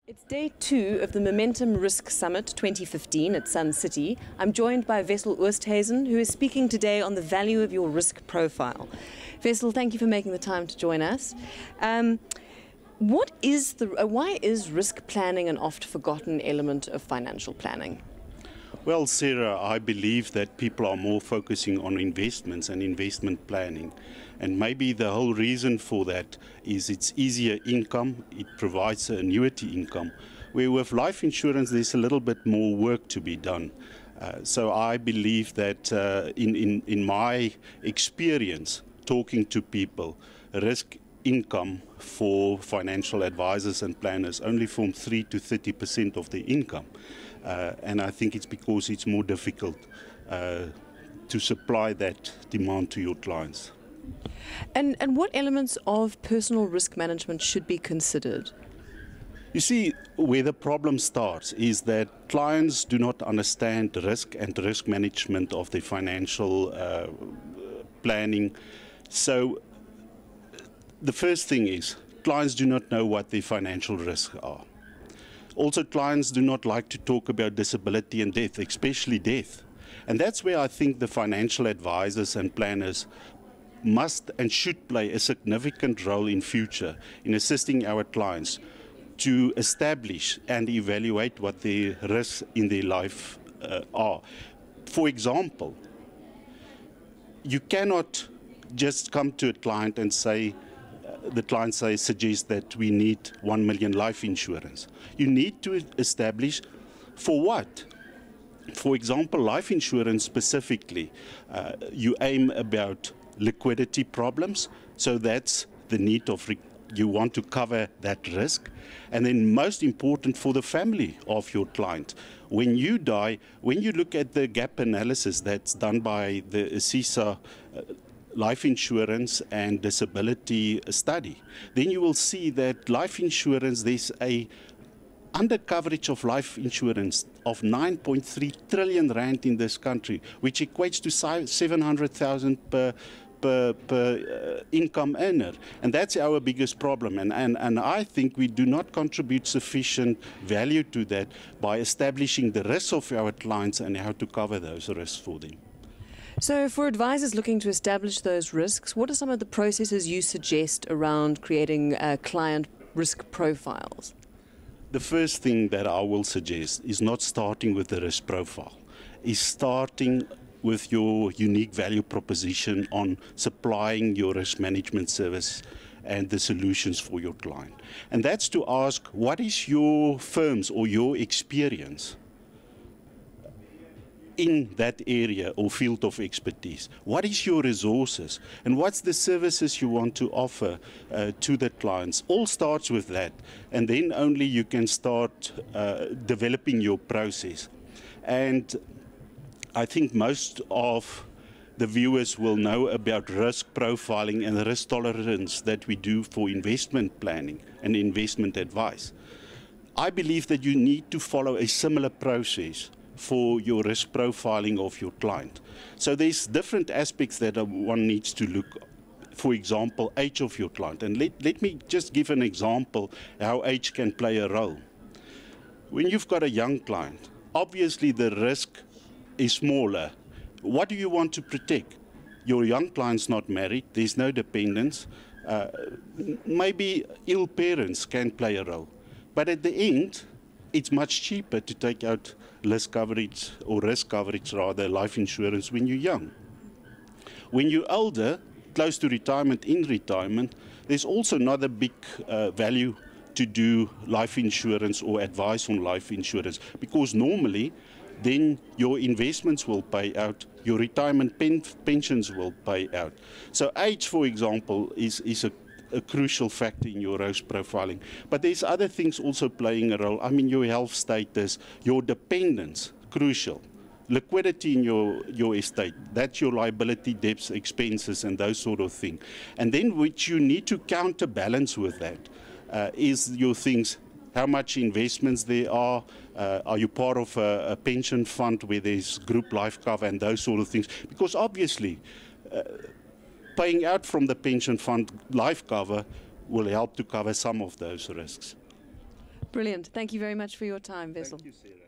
It's day 2 of the Momentum Risk Summit 2015 at Sun City. I'm joined by Wessel Oosthuizen, who is speaking today on the value of your risk profile. Wessel, thank you for making the time to join us. Why is risk planning an oft-forgotten element of financial planning? Well, Sarah, I believe that people are more focusing on investments and investment planning. And maybe the whole reason for that is it's easier income, it provides an annuity income, where with life insurance there's a little bit more work to be done. So I believe that in my experience talking to people, risk income for financial advisors and planners only form 3 to 30% of their income. And I think it's because it's more difficult to supply that demand to your clients. And what elements of personal risk management should be considered? You see, where the problem starts is that clients do not understand risk and risk management of their financial planning. So the first thing is clients do not know what their financial risks are. Also, clients do not like to talk about disability and death, especially death. And that's where I think the financial advisors and planners must and should play a significant role in future in assisting our clients to establish and evaluate what their risks in their life are. For example, you cannot just come to a client and say, suggest that we need 1 million life insurance. You need to establish for what. For example, life insurance specifically, you aim about liquidity problems, so that's the need of you want to cover that risk. And then most important for the family of your client. When you die, when you look at the gap analysis that's done by the RISKSA life insurance and disability study, then you will see that life insurance, there's a undercoverage of life insurance of 9.3 trillion rand in this country, which equates to 700,000 per income earner. And that's our biggest problem. And I think we do not contribute sufficient value to that by establishing the risks of our clients and how to cover those risks for them. So for advisors looking to establish those risks, what are some of the processes you suggest around creating client risk profiles? The first thing that I will suggest is not starting with the risk profile, is starting with your unique value proposition on supplying your risk management service and the solutions for your client. And that's to ask, what is your firm's or your experience in that area or field of expertise? What is your resources and what's the services you want to offer to the clients? All starts with that, and then only you can start developing your process. And I think most of the viewers will know about risk profiling and the risk tolerance that we do for investment planning and investment advice. I believe that you need to follow a similar process for your risk profiling of your client. So there's different aspects that one needs to look. For example, age of your client. And let me just give an example how age can play a role. When you've got a young client, obviously the risk is smaller. What do you want to protect? Your young client's not married, there's no dependents. Maybe ill parents can play a role. But at the end, it's much cheaper to take out less coverage, or risk coverage rather, life insurance when you're young. When you're older, close to retirement, in retirement, there's also not a big value to do life insurance or advice on life insurance, because normally then your investments will pay out, your retirement pensions will pay out. So age, for example, is a crucial factor in your risk profiling. But there's other things also playing a role. I mean, your health status, your dependence, crucial. Liquidity in your estate, that's your liability, debts, expenses, and those sort of things. And then which you need to counterbalance with that is your things, how much investments there are you part of a pension fund where there's group life cover and those sort of things? Because obviously, paying out from the pension fund life cover will help to cover some of those risks. Brilliant. Thank you very much for your time, Wessel. Thank you, Sarah.